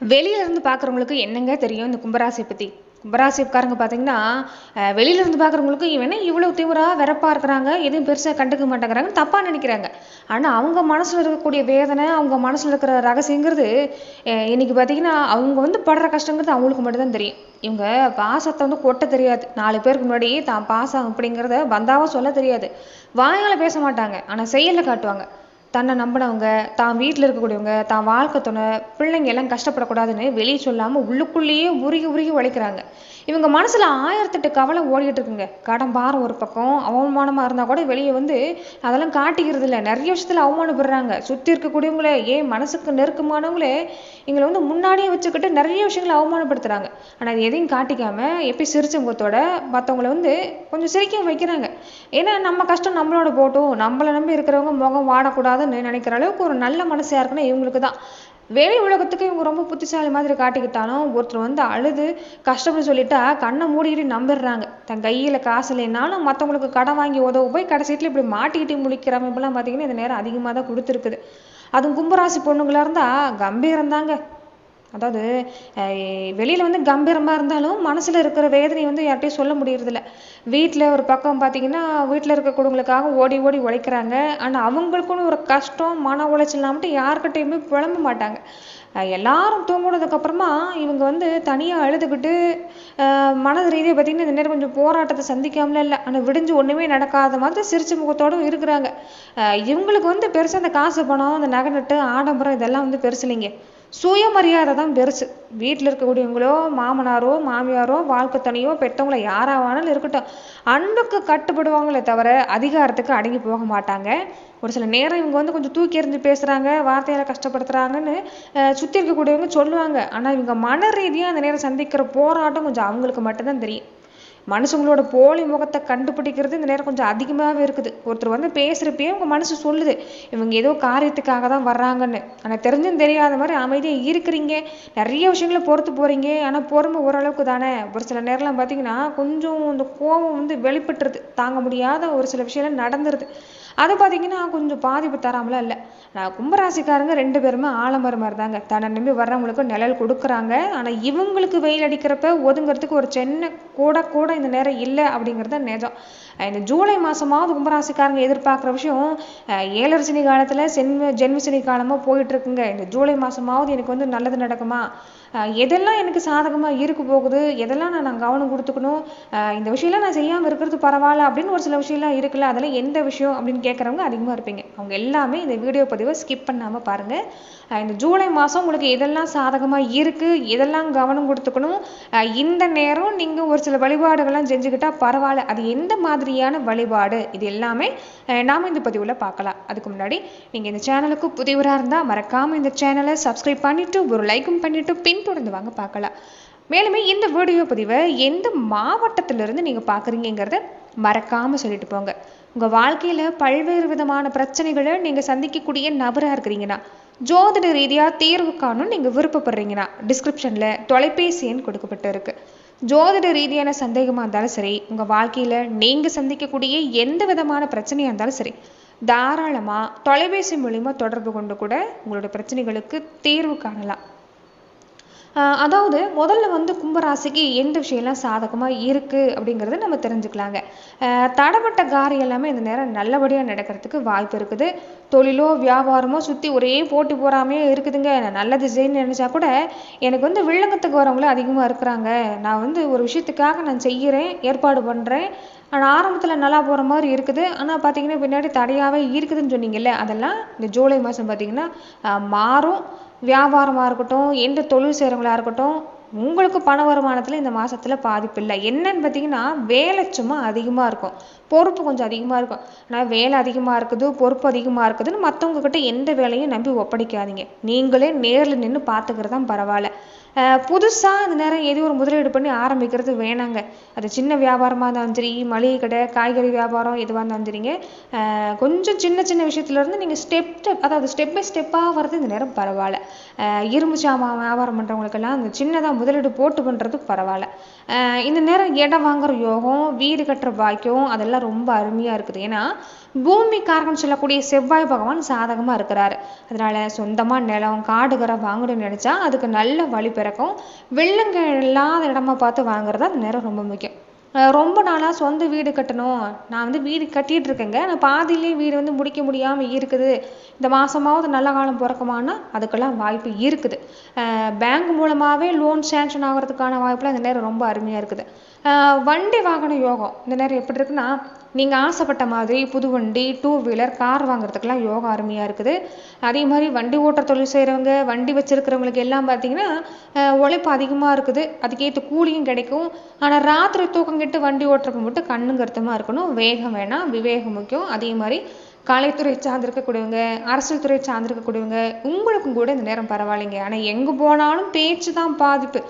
வெளியில இருந்து பார்க்குறவங்களுக்கு என்னங்க தெரியும் இந்த கும்பராசியை பற்றி? கும்பராசிக்காரங்க பார்த்தீங்கன்னா, வெளியில இருந்து பார்க்குறவங்களுக்கு இவன் என்ன இவ்வளோ திமிரா வெறப்பா இருக்கிறாங்க, எதுவும் பெருசாக கண்டுக்க மாட்டேங்கிறாங்கன்னு தப்பாக நினைக்கிறாங்க. ஆனால் அவங்க மனசில் இருக்கக்கூடிய வேதனை, அவங்க மனசில் இருக்கிற ரகசியங்கிறது இன்னைக்கு பார்த்தீங்கன்னா, அவங்க படுற கஷ்டங்கிறது அவங்களுக்கு மட்டும்தான் தெரியும். இவங்க பாசத்தை கொட்ட தெரியாது. 4 பேருக்கு முன்னாடி தான் பாசம் அப்படிங்கிறத வந்தாவும் சொல்ல தெரியாது. வாயால் பேச மாட்டாங்க, ஆனால் செயலில் காட்டுவாங்க. தன்னை நம்பினவங்க, தான் வீட்டில் இருக்கக்கூடியவங்க, தான் வாழ்க்கை துணை, பிள்ளைங்க எல்லாம் கஷ்டப்படக்கூடாதுன்னு வெளியே சொல்லாமல் உள்ளுக்குள்ளேயே உருகி உருகி உழைக்கிறாங்க. இவங்க மனசில் 1008 கவலை ஓடிக்கிட்டு இருக்குங்க. கடன் பாரம் ஒரு பக்கம், அவமானமாக இருந்தால் கூட வெளியே அதெல்லாம் காட்டிக்கிறது இல்லை. நிறைய விஷயத்தில் அவமானப்படுறாங்க. சுற்றி இருக்கக்கூடியவங்களே, மனசுக்கு நெருக்கமானவங்களே எங்களை முன்னாடியே வச்சுக்கிட்டு நிறைய விஷயங்களை அவமானப்படுத்துகிறாங்க. ஆனால் அது எதையும் காட்டிக்காமல் எப்படி சிரிச்ச முகத்தோட மற்றவங்கள கொஞ்சம் சிரிக்க வைக்கிறாங்க. ஏன்னா நம்ம கஷ்டம் நம்மளோட போட்டும், நம்மளை நம்பி இருக்கிறவங்க முகம் வாடக்கூடாதுன்னு நினைக்கிற அளவுக்கு ஒரு நல்ல மனசு யாருக்குன்னா இவங்களுக்கு தான். வெளி உலகத்துக்கு இவங்க ரொம்ப புத்திசாலி மாதிரி காட்டிக்கிட்டாலும் ஒருத்தர் அழுது கஷ்டம்னு சொல்லிட்டா கண்ணை மூடிக்கிட்டு நம்பிடுறாங்க. தன் கையில் காசு இல்லைன்னாலும் மற்றவங்களுக்கு கடன் வாங்கி உதவு போய் கடைசியில் இப்படி மாட்டிக்கிட்டு முடிக்கிற அமைப்பெல்லாம் பார்த்தீங்கன்னா இந்த நேரம் அதிகமாக தான் கொடுத்துருக்குது. அதுவும் கும்பராசி பொண்ணுங்களா இருந்தால் கம்பீரம் தாங்க. அதாவது வெளியில் கம்பீரமாக இருந்தாலும் மனசில் இருக்கிற வேதனை யார்கிட்டையும் சொல்ல முடியறதில்ல. வீட்டில் ஒரு பக்கம் பார்த்தீங்கன்னா வீட்டில் இருக்கக்கூடியவங்களுக்காக ஓடி ஓடி உழைக்கிறாங்க. ஆனால் அவங்களுக்குன்னு ஒரு கஷ்டம் மன உளைச்சல் மட்டும் யார்கிட்டையுமே புலம்ப மாட்டாங்க. எல்லாரும் தூங்குனதுக்கப்புறமா இவங்க தனியாக அழுதுகிட்டு மனது ரீதியாக பார்த்தீங்கன்னா இந்த நேரம் கொஞ்சம் போராட்டத்தை சந்திக்காமல இல்லை, ஆனால் விடிஞ்சு ஒன்றுமே நடக்காத மாதிரி சிரிச்ச முகத்தோடு இருக்கிறாங்க. இவங்களுக்கு பெருசாக அந்த காசு பணம், அந்த நகை நட்டு ஆடம்பரம் இதெல்லாம் பெருசு இல்லைங்க. சுயமரியாதை தான் பெருசு. வீட்டில் இருக்கக்கூடியவங்களோ, மாமனாரோ, மாமியாரோ, வாழ்க்கை துணையோ, பெற்றவங்களோ யாராவானாலும் இருக்கட்டும், அன்புக்கு கட்டுப்படுவாங்களே தவிர அதிகாரத்துக்கு அடங்கி போக மாட்டாங்க. ஒரு சில நேரம் இவங்க கொஞ்சம் தூக்கி எறிஞ்சு பேசுகிறாங்க, வார்த்தையால் கஷ்டப்படுத்துகிறாங்கன்னு சுற்றி இருக்கக்கூடியவங்க சொல்லுவாங்க. ஆனால் இவங்க மன ரீதியாக அந்த நேரம் சந்திக்கிற போராட்டம் கொஞ்சம் அவங்களுக்கு மட்டும்தான் தெரியும். மனுஷங்களோட போலி முகத்தை கண்டுபிடிக்கிறது இந்த நேரம் கொஞ்சம் அதிகமாகவே இருக்குது. ஒருத்தர் பேசுகிறப்பயே உங்கள் மனசு சொல்லுது இவங்க ஏதோ காரியத்துக்காக தான் வர்றாங்கன்னு. ஆனால் தெரிஞ்சும் தெரியாத மாதிரி அமைதியாக இருக்கிறீங்க, நிறைய விஷயங்களை பொறுத்து போகிறீங்க. ஆனால் பொறுமை ஓரளவுக்கு தானே. ஒரு சில நேரம்லாம் பார்த்தீங்கன்னா கொஞ்சம் இந்த கோபம் வெளிப்பட்டுருது, தாங்க முடியாத ஒரு சில விஷயம்லாம் நடந்துருது. அது பார்த்தீங்கன்னா கொஞ்சம் பாதிப்பு தராமலாம் இல்லை. கும்பராசிக்காரங்க 2 பேருமே ஆலமரம் மாதிரி தாங்க. தன்னை நம்பி வர்றவங்களுக்கு நிழல் கொடுக்குறாங்க. ஆனால் இவங்களுக்கு வெயில் அடிக்கிறப்ப ஒதுங்கிறதுக்கு ஒரு சின்ன கூட இந்த நேரம் இல்லை அப்படிங்கிறது நிஜம். இந்த ஜூலை மாதமாவது கும்பராசிக்காரங்க எதிர்பார்க்குற விஷயம், 7 சனி காலத்தில் ஜென்ம சனி காலமாக போயிட்டு இருக்குங்க. இந்த ஜூலை மாதமாவது எனக்கு நல்லது நடக்குமா, எதெல்லாம் எனக்கு சாதகமாக இருக்க போகுது, எதெல்லாம் நான் கவனம் கொடுத்துக்கணும், இந்த விஷயம்லாம் நான் செய்யாமல் இருக்கிறது பரவாயில்ல அப்படின்னு ஒரு சில விஷயம்லாம் இருக்குல்ல, அதெல்லாம் எந்த விஷயம் அப்படின்னு கேட்குறவங்க அதிகமாக இருப்பீங்க. அவங்க எல்லாமே இந்த வீடியோ பதிவை ஸ்கிப் பண்ணாமல் பாருங்கள். இந்த ஜூலை மாதம் உங்களுக்கு எதெல்லாம் சாதகமாக இருக்குது, எதெல்லாம் கவனம் கொடுத்துக்கணும், இந்த நேரம் நீங்கள் ஒரு சில வழிபாடுகள்லாம் செஞ்சுக்கிட்டால் பரவாயில்ல. அது எந்த மாதிரியான வழிபாடு, இது எல்லாமே நாம் இந்த பதிவில் பார்க்கலாம். அதுக்கு முன்னாடி நீங்கள் இந்த சேனலுக்கு புதியவராக இருந்தால் மறக்காமல் இந்த சேனலை சப்ஸ்கிரைப் பண்ணிவிட்டு ஒரு லைக்கும் பண்ணிவிட்டு பின்தொடர்ந்து வாங்க பார்க்கலாம். மேலுமே இந்த வீடியோ பதிவை எந்த மாவட்டத்திலிருந்து நீங்கள் பார்க்குறீங்கிறத மறக்காமல் சொல்லிட்டு போங்க. உங்கள் வாழ்க்கையில் பல்வேறு விதமான பிரச்சனைகளை நீங்கள் சந்திக்கக்கூடிய நபராக இருக்கிறீங்கன்னா, ஜோதிட ரீதியாக தீர்வு காணும் நீங்கள் விருப்பப்படுறீங்கன்னா டிஸ்கிரிப்ஷனில் தொலைபேசி எண் கொடுக்கப்பட்டு இருக்கு. ஜோதிட ரீதியான சந்தேகமாக இருந்தாலும் சரி, உங்கள் வாழ்க்கையில் நீங்கள் சந்திக்கக்கூடிய எந்த விதமான பிரச்சனையாக இருந்தாலும் சரி, தாராளமாக தொலைபேசி மூலிமா தொடர்பு கொண்டு கூட உங்களோட பிரச்சனைகளுக்கு தீர்வு காணலாம். அதாவது முதல்ல கும்பராசிக்கு எந்த விஷயம்லாம் சாதகமாக இருக்குது அப்படிங்கிறத நம்ம தெரிஞ்சுக்கலாங்க. தடப்பட்ட காரியம் எல்லாமே இந்த நேரம் நல்லபடியாக நடக்கிறதுக்கு வாய்ப்பு இருக்குது. தொழிலோ வியாபாரமோ சுற்றி ஒரே போட்டி போகாமே இருக்குதுங்க. நான் நல்லது செய்யணும்னு நினச்சா கூட எனக்கு வில்லங்கத்துக்கு வரவங்களும் அதிகமாக இருக்கிறாங்க. நான் ஒரு விஷயத்துக்காக நான் செய்கிறேன், ஏற்பாடு பண்ணுறேன், ஆனால் ஆரம்பத்தில் நல்லா போகிற மாதிரி இருக்குது, ஆனால் பார்த்தீங்கன்னா பின்னாடி தடையாகவே இருக்குதுன்னு சொன்னீங்கல்ல, அதெல்லாம் இந்த ஜூலை மாதம் பார்த்தீங்கன்னா மாறும். வியாபாரமாக இருக்கட்டும், எந்த தொழில் செய்கிறவங்களா இருக்கட்டும், உங்களுக்கு பண வருமானத்தில் இந்த மாதத்தில் பாதிப்பு இல்லை. என்னன்னு பார்த்தீங்கன்னா வேலை சும்மா அதிகமாக இருக்கும், பொறுப்பு கொஞ்சம் அதிகமாக இருக்கும். ஆனால் வேலை அதிகமாக இருக்குது, பொறுப்பு அதிகமாக இருக்குதுன்னு மற்றவங்கக்கிட்ட எந்த வேலையும் நம்பி ஒப்படைக்காதீங்க. நீங்களே நேரில் நின்று பார்த்துக்கிறது தான் பரவாயில்ல. புதுசாக இந்த நேரம் ஏதோ ஒரு முதலீடு பண்ணி ஆரம்பிக்கிறது வேணாங்க. அது சின்ன வியாபாரமாக இருந்தாலும் சரி, மளிகை கடை, காய்கறி வியாபாரம் எதுவாக இருந்தாலும் சரிங்க, கொஞ்சம் சின்ன சின்ன விஷயத்துலேருந்து நீங்கள் ஸ்டெப் பை ஸ்டெப்பாக வர்றது இந்த நேரம் பரவாயில்ல. இரும்பு சாமான் வியாபாரம் பண்ணுறவங்களுக்கெல்லாம் அந்த சின்னதாக முதலீடு போட்டு பண்ணுறது பரவாயில்ல. இந்த நேரம் இடம் வாங்குற யோகம், வீடு கட்டுற பாக்கியம் அதெல்லாம் அதெல்லாம் ரொம்ப அருமையாக இருக்குது. ஏன்னா பூமிக்காரகன்னு சொல்லக்கூடிய செவ்வாய் பகவான் சாதகமாக இருக்கிறாரு. அதனால சொந்தமாக நிலம் காடுகரை வாங்கணும்னு நினச்சா அதுக்கு நல்ல வழி பிறக்கும். வெள்ளங்க இல்லாத இடமா பார்த்து வாங்குறது அந்த நேரம் ரொம்ப முக்கியம். ரொம்ப நாளாக சொந்த வீடு கட்டணும், நான் வந்து வீடு கட்டிகிட்டு இருக்கேங்க, நான் பாதியிலே வீடு வந்து முடிக்க முடியாமல் இருக்குது, இந்த மாதமாவது நல்ல காலம் பிறக்குமானா அதுக்கெல்லாம் வாய்ப்பு இருக்குது. பேங்க் மூலமாகவே லோன் சேங்ஷன் ஆகிறதுக்கான வாய்ப்புலாம் இந்த நேரம் ரொம்ப அருமையாக இருக்குது. வண்டி வாகன யோகம் இந்த நேரம் எப்படி இருக்குன்னா, நீங்கள் ஆசைப்பட்ட மாதிரி புது வண்டி 2 வீலர் கார் வாங்குறதுக்கெல்லாம் யோகம் அருமையாக இருக்குது. அதே மாதிரி வண்டி ஓட்டுற தொழில் செய்கிறவங்க வண்டி வச்சுருக்கிறவங்களுக்கு எல்லாம் பார்த்தீங்கன்னா உழைப்பு அதிகமாக இருக்குது, அதுக்கேற்ற கூலியும் கிடைக்கும். ஆனால் ராத்திரி தூக்கம் கெட்டு வண்டி ஓட்டுறப்ப மட்டும் கண்ணும் கருத்துமாக இருக்கணும், வேகம் வேணாம், விவேகம் முக்கியம். அதே மாதிரி கலைத்துறை சார்ந்திருக்கக்கூடியவங்க அரசியல் துறை சார்ந்திருக்கக்கூடியவங்க உங்களுக்கும் கூட இந்த நேரம் பரவாயில்லைங்க. ஆனால் எங்கே போனாலும் பேச்சு தான் பாதிப்பு.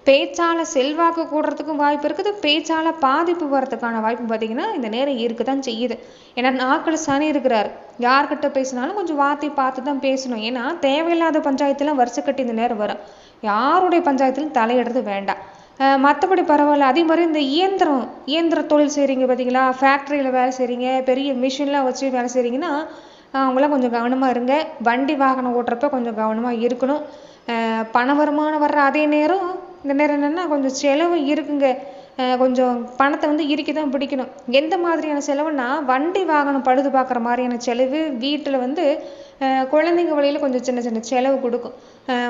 பேச்சால செல்வாக்கு கூடுறதுக்கும் வாய்ப்பு இருக்குது, பேச்சால பாதிப்பு வர்றதுக்கான வாய்ப்பு பார்த்தீங்கன்னா இந்த நேரம் இருக்குதான் செய்யுது. ஏன்னா நாட்கள் சனி இருக்கிறார், யார்கிட்ட பேசினாலும் கொஞ்சம் வார்த்தை பார்த்து தான் பேசணும். ஏன்னா தேவையில்லாத பஞ்சாயத்துலாம் வருஷக்கட்டி இந்த நேரம் வரும், யாருடைய பஞ்சாயத்திலும் தலையிடுறது வேண்டாம். மற்றபடி பரவாயில்ல. அதே மாதிரி இந்த இயந்திர தொழில் செய்கிறீங்க பார்த்தீங்களா, ஃபேக்ட்ரியில் வேலை செய்கிறீங்க, பெரிய மிஷின்லாம் வச்சு வேலை செய்கிறீங்கன்னா அவங்களாம் கொஞ்சம் கவனமாக இருங்க. வண்டி வாகனம் ஓட்டுறப்ப கொஞ்சம் கவனமாக இருக்கணும். பண வருமானம் வர்ற அதே நேரம் இந்த நேரம் என்னென்னா கொஞ்சம் செலவு இருக்குங்க. கொஞ்சம் பணத்தை வந்து இறுக்கி தான் பிடிக்கணும். எந்த மாதிரியான செலவுன்னா வண்டி வாகனம் பழுது பார்க்குற மாதிரியான செலவு, வீட்டில் வந்து குழந்தைங்க வழியில் கொஞ்சம் சின்ன சின்ன செலவு கொடுக்கும்.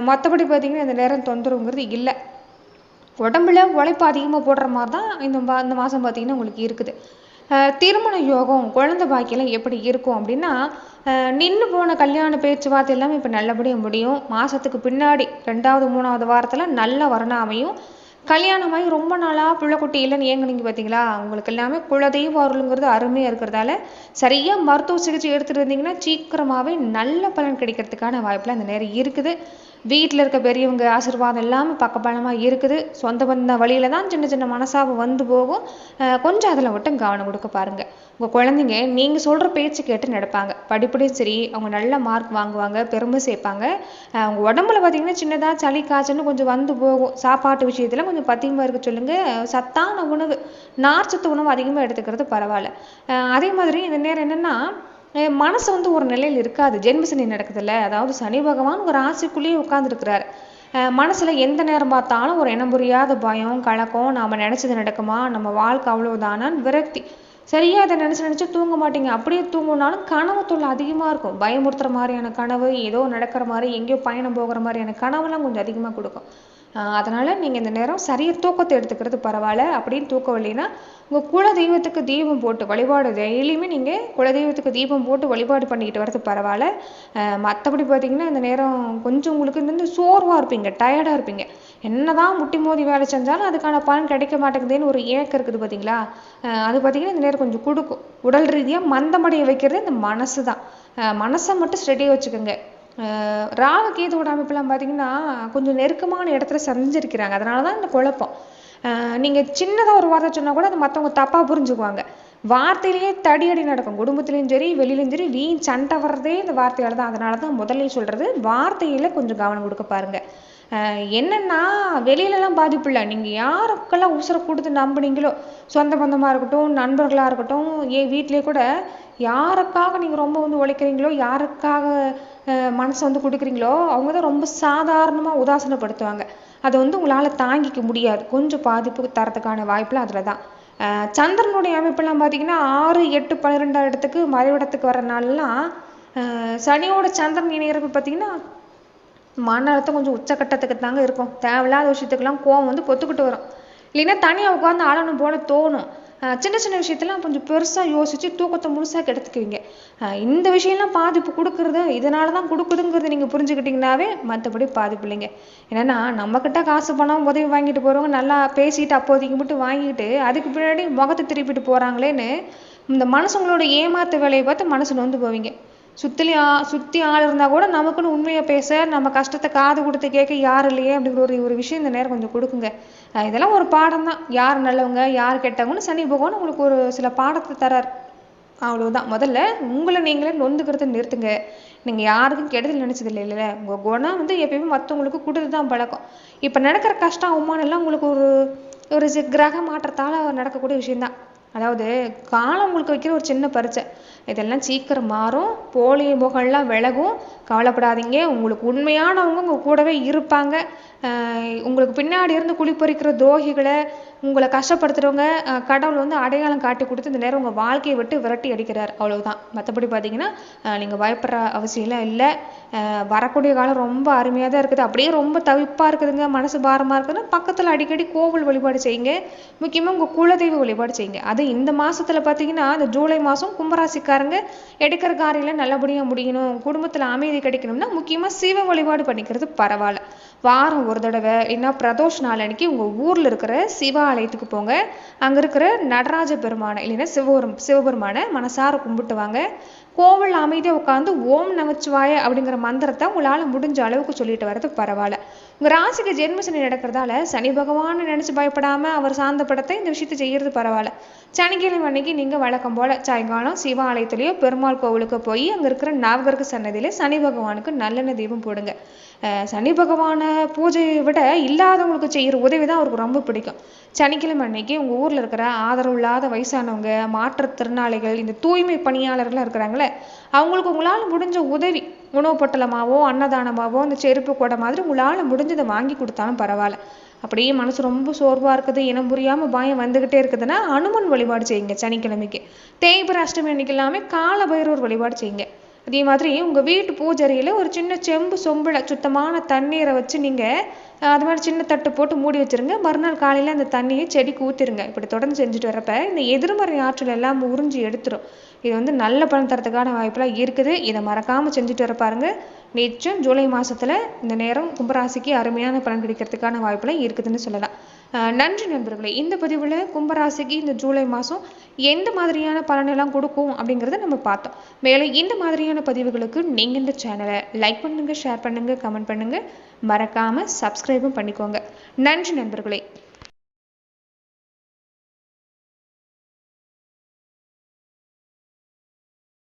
மற்றபடி பார்த்திங்கன்னா இந்த நேரம் தொந்தரவுங்கிறது இல்லை. உடம்புல உழைப்பு அதிகமாக போடுற மாதிரி தான் இந்த மாதம் பார்த்திங்கன்னா உங்களுக்கு இருக்குது. திருமண யோகம் குழந்தை பாக்கியெல்லாம் எப்படி இருக்கும் அப்படின்னா, நின்று போன கல்யாண பேச்சுவார்த்தை எல்லாமே இப்போ நல்லபடியாக முடியும். மாதத்துக்கு பின்னாடி 2வது 3வது வாரத்தில் நல்ல வரண அமையும். கல்யாணமாகி ரொம்ப நாளாக பிள்ளைக்குட்டி இல்லைன்னு ஏங்குனீங்க பார்த்தீங்களா, உங்களுக்கு எல்லாமே குலதெய்வ அருளுங்கிறது அருமையாக இருக்கிறதால சரியாக மருத்துவ சிகிச்சை எடுத்துகிட்டு இருந்தீங்கன்னா சீக்கிரமாகவே நல்ல பலன் கிடைக்கிறதுக்கான வாய்ப்புலாம் இந்த நேரம் இருக்குது. வீட்டில் இருக்க பெரியவங்க ஆசீர்வாதம் எல்லாமே பக்கபலமாக இருக்குது. சொந்த பந்த வழியில் தான் சின்ன சின்ன மனசாபம் வந்து போகும், கொஞ்சம் அதில் மட்டும் கவனம் கொடுக்க பாருங்கள். உங்கள் குழந்தைங்க நீங்கள் சொல்கிற பேச்சு கேட்டு நடப்பாங்க, படிப்படியும் சரி அவங்க நல்ல மார்க் வாங்குவாங்க, பெருமை சேர்ப்பாங்க. அவங்க உடம்புல பார்த்திங்கன்னா சின்னதாக சளி காய்ச்சல்னு கொஞ்சம் வந்து போகும். சாப்பாட்டு விஷயத்தில் கொஞ்சம் பத்தியமாக இருக்க சொல்லுங்கள். சத்தான உணவு நார்ச்சத்து உணவு அதிகமாக எடுத்துக்கிறது பரவாயில்ல. அதே மாதிரி இந்த நேரம் என்னென்னா மனசு வந்து ஒரு நிலையில் இருக்காது. ஜென்மசனி நடக்குதுல்ல, அதாவது சனி பகவான் ஒரு ராசிக்குள்ளேயே உட்கார்ந்துருக்கிறாரு. மனசில் எந்த நேரம் பார்த்தாலும் ஒரு இனம் புரியாத பயம் கலக்கம், நாம் நினச்சது நடக்குமா, நம்ம வாழ்க்கை அவ்வளோதானான்னு விரக்தி. சரியாக அதை நினச்சி தூங்க மாட்டீங்க. அப்படியே தூங்கினாலும் கனவு தொல்லை அதிகமாக இருக்கும். பயமுறுத்துற மாதிரியான கனவு, ஏதோ நடக்கிற மாதிரி எங்கேயோ பயணம் போகிற மாதிரியான கனவுலாம் கொஞ்சம் அதிகமாக கொடுக்கும். அதனால் நீங்கள் இந்த நேரம் சரியாக தூக்கத்தை எடுத்துக்கிறது பரவாயில்ல. அப்படின்னு தூக்கம் இல்லைன்னா உங்கள் குல தெய்வத்துக்கு தீபம் போட்டு வழிபாடு டெய்லியுமே நீங்கள் குலதெய்வத்துக்கு தீபம் போட்டு வழிபாடு பண்ணிக்கிட்டு வரது பரவாயில்ல. மற்றபடி பார்த்திங்கன்னா இந்த நேரம் கொஞ்சம் உங்களுக்கு வந்து சோர்வாக இருப்பீங்க, டயர்டாக இருப்பீங்க. என்னதான் முட்டி மோதி வேலை செஞ்சாலும் அதுக்கான பலன் கிடைக்க மாட்டேங்குதுன்னு ஒரு ஏக்கம் இருக்குது பார்த்தீங்களா, அது பார்த்திங்கன்னா இந்த நேரம் கொஞ்சம் கொடுக்கும். உடல் ரீதியாக மந்தமடைய வைக்கிறது இந்த மனசு தான். மனசை மட்டும் ஸ்டெடியாக வச்சுக்கோங்க. ராகு கேதுவோட அமைப்பெல்லாம் பார்த்தீங்கன்னா கொஞ்சம் நெருக்கமான இடத்துல சந்திச்சிருக்கிறாங்க, அதனால தான் இந்த குழப்பம். நீங்கள் சின்னதாக ஒரு வார்த்தை சொன்னால் கூட அதை மற்றவங்க தப்பாக புரிஞ்சுக்குவாங்க. வார்த்தையிலேயே தடியடி நடக்கும், குடும்பத்துலேயும் சரி வெளியிலையும் சரி. வீண் சண்டை வர்றதே இந்த வார்த்தையால் தான். அதனால தான் முதல்ல சொல்கிறது வார்த்தையில் கொஞ்சம் கவனம் கொடுக்க பாருங்கள். என்னென்னா வெளியிலலாம் பாதிப்பு இல்லை. நீங்கள் யாருக்கெல்லாம் உசுரை கொடுத்து நம்புனீங்களோ, சொந்த பந்தமாக இருக்கட்டும் நண்பர்களாக இருக்கட்டும், வீட்டிலே கூட யாருக்காக நீங்கள் ரொம்ப வந்து உழைக்கிறீங்களோ, யாருக்காக மனசை வந்து கொடுக்குறீங்களோ அவங்க தான் ரொம்ப சாதாரணமாக உதாசனப்படுத்துவாங்க. அதை வந்து உங்களால் தாங்கிக்க முடியாது. கொஞ்சம் பாதிப்பு தரத்துக்கான வாய்ப்புலாம் அதில் தான். சந்திரனுடைய அமைப்பெல்லாம் பார்த்தீங்கன்னா 6, 8, 12 இடத்துக்கு மறைவிடத்துக்கு வர நாள்லாம் சனியோட சந்திரன் இணைகிறப்ப பார்த்தீங்கன்னா மன அழுத்தம் கொஞ்சம் உச்சக்கட்டத்துக்கு தாங்க இருக்கும். தேவையில்லாத விஷயத்துக்கெல்லாம் கோவம் வந்து பொத்துக்கிட்டு வரும். இல்லைன்னா தனியாக உட்காந்து ஆளணும் போல தோணும். சின்ன சின்ன விஷயத்தெல்லாம் கொஞ்சம் பெருசாக யோசித்து தூக்கத்தை முழுசாக கெடுத்துக்குவீங்க. இந்த விஷயம்லாம் பாதிப்பு கொடுக்குறது இதனால தான் கொடுக்குதுங்கிறது நீங்கள் புரிஞ்சுக்கிட்டிங்கனாவே மற்றபடி பாதிப்பு இல்லைங்க. ஏன்னா நம்மக்கிட்ட காசு பணம் உதவி வாங்கிட்டு போகிறவங்க நல்லா பேசிட்டு அப்போதைக்கு மட்டும் வாங்கிட்டு அதுக்கு பின்னாடி முகத்தை திருப்பிட்டு போகிறாங்களேன்னு இந்த மனசுங்களோட ஏமாத்த வேலையை பார்த்து மனசு நொந்து போவீங்க. சுற்றி ஆள் இருந்தால் கூட நமக்குன்னு உண்மையை பேச, நம்ம கஷ்டத்தை காது கொடுத்து கேட்க யார் இல்லையே அப்படிங்கிற ஒரு விஷயம் இந்த நேரம் கொஞ்சம் கொடுக்குங்க. இதெல்லாம் ஒரு பாடம் தான். யார் நல்லவங்க யார் கெட்டவங்கன்னு சனி பகவான் உங்களுக்கு ஒரு சில பாடத்தை தரார், அவ்வளவுதான். முதல்ல உங்களை நீங்களே நொந்துக்கிறத நிறுத்துங்க. நீங்கள் யாருக்கும் கெடுதல் நினச்சது இல்லை. உங்கள் குணம் வந்து எப்பயுமே மற்றவங்களுக்கு கொடுத்து தான் பழக்கம். இப்போ நடக்கிற கஷ்டம் அவமானம் எல்லாம் உங்களுக்கு ஒரு கிரக மாற்றத்தால் நடக்கக்கூடிய விஷயம்தான். அதாவது காலம் உங்களுக்கு வைக்கிற ஒரு சின்ன பரீட்சை. இதெல்லாம் சீக்கிரம் மாறும், போலி முகம்லாம் விலகும், கவலைப்படாதீங்க. உங்களுக்கு உண்மையானவங்க உங்கள் கூடவே இருப்பாங்க. உங்களுக்கு பின்னாடி இருந்து குழிப்பறிக்கிற துரோகிகளை, உங்களை கஷ்டப்படுத்துகிறவங்க கடவுள் வந்து அடையாளம் காட்டி கொடுத்து இந்த நேரம் உங்கள் வாழ்க்கையை விட்டு விரட்டி அடிக்கிறார், அவ்வளவுதான். மற்றபடி பார்த்தீங்கன்னா நீங்கள் பயப்படுற அவசியம்லாம் இல்லை. வரக்கூடிய காலம் ரொம்ப அருமையாக தான் இருக்குது. அப்படியே ரொம்ப தவிப்பாக இருக்குதுங்க, மனசு பாரமாக இருக்குதுன்னா பக்கத்தில் அடிக்கடி கோவில் வழிபாடு செய்யுங்க. முக்கியமாக உங்கள் குலதெய்வ வழிபாடு செய்யுங்க. அது இந்த மாதத்தில் பார்த்தீங்கன்னா இந்த ஜூலை மாதம் கும்பராசிக்காரங்க எடுக்கிற காரியெல்லாம் நல்லபடியாக முடியணும், குடும்பத்தில் அமைதி கிடைக்கணும்னா முக்கியமாக சிவ வழிபாடு பண்ணிக்கிறது பரவாயில்ல. வாரம் ஒரு தடவை இல்லைன்னா பிரதோஷ் நாள் அன்னைக்கு உங்கள் ஊரில் இருக்கிற சிவாலயத்துக்கு போங்க. அங்கே இருக்கிற நடராஜ பெருமானை இல்லைன்னா சிவபெருமானை மனசார கும்பிட்டு வாங்க. கோவில் அமைதியாக உட்காந்து ஓம் நமச்சிவாய அப்படிங்கிற மந்திரத்தை உங்களால் முடிஞ்ச அளவுக்கு சொல்லிட்டு வர்றது பரவாயில்ல. உங்கள் ராசிக்கு ஜென்ம சனி நடக்கிறதால சனி பகவான்னு நினச்சி பயப்படாமல் அவர் சார்ந்த படத்தை இந்த விஷயத்தை செய்கிறது பரவாயில்ல. சனிக்கிழமை அன்னைக்கு நீங்கள் வழக்கம் போல் சாயங்காலம் சிவாலயத்துலேயோ பெருமாள் கோவிலுக்கு போய் அங்கே இருக்கிற நவகிரக சன்னதியில் சனி பகவானுக்கு நல்லெண்ணெய் தீபம் போடுங்க. சனி பகவான பூஜையை விட இல்லாதவங்களுக்கு செய்கிற உதவி தான் அவருக்கு ரொம்ப பிடிக்கும். சனிக்கிழமை அன்னைக்கு உங்கள் ஊரில் இருக்கிற ஆதரவு இல்லாத வயசானவங்க, மாற்றுத்திறனாளிகள், இந்த தூய்மை பணியாளர்கள்லாம் இருக்கிறாங்களே, அவங்களுக்கு உங்களால் முடிஞ்ச உதவி, உணவு பொட்டலமாவோ அன்னதானமாவோ இந்த செருப்பு கொடை மாதிரி உங்களால் முடிஞ்சதை வாங்கி கொடுத்தாலும் பரவாயில்ல. அப்படியே மனசு ரொம்ப சோர்வாக இருக்குது, இனம் புரியாமல் பயம் வந்துக்கிட்டே இருக்குதுன்னா அனுமன் வழிபாடு செய்யுங்க. சனிக்கிழமைக்கு தேய்பிறை அஷ்டமி அன்னைக்கு எல்லாமே கால பைரவர் வழிபாடு செய்யுங்க. அதே மாதிரி உங்கள் வீட்டு பூஜையில் ஒரு சின்ன செம்பு சொம்பில் சுத்தமான தண்ணீரை வச்சு நீங்கள் அது மாதிரி சின்ன தட்டு போட்டு மூடி வச்சுருங்க. மறுநாள் காலையில் அந்த தண்ணியை செடிக்கு ஊற்றிருங்க. இப்படி தொடர்ந்து செஞ்சுட்டு வரப்ப இந்த எதிர்மறை ஆற்றல் எல்லாம் உறிஞ்சி எடுத்துரும். இது வந்து நல்ல பலன் தரத்துக்கான வாய்ப்பெல்லாம் இருக்குது. இதை மறக்காமல் செஞ்சுட்டு வர பாருங்க. நிச்சயம் ஜூலை மாதத்தில் இந்த நேரம் கும்பராசிக்கு அருமையான பலன் கிடைக்கிறதுக்கான வாய்ப்பெல்லாம் இருக்குதுன்னு சொல்லலாம். நன்றி நண்பர்களே. இந்த பதிவில் கும்பராசிக்கு இந்த ஜூலை மாதம் எந்த மாதிரியான பலனெல்லாம் கொடுக்கும் அப்படிங்கிறத நம்ம பார்த்தோம். மேலும் இந்த மாதிரியான பதிவுகளுக்கு நீங்கள் இந்த சேனலை லைக் பண்ணுங்கள், ஷேர் பண்ணுங்கள், கமெண்ட் பண்ணுங்கள், மறக்காமல் சப்ஸ்கிரைபும் பண்ணிக்கோங்க. நன்றி நண்பர்களே.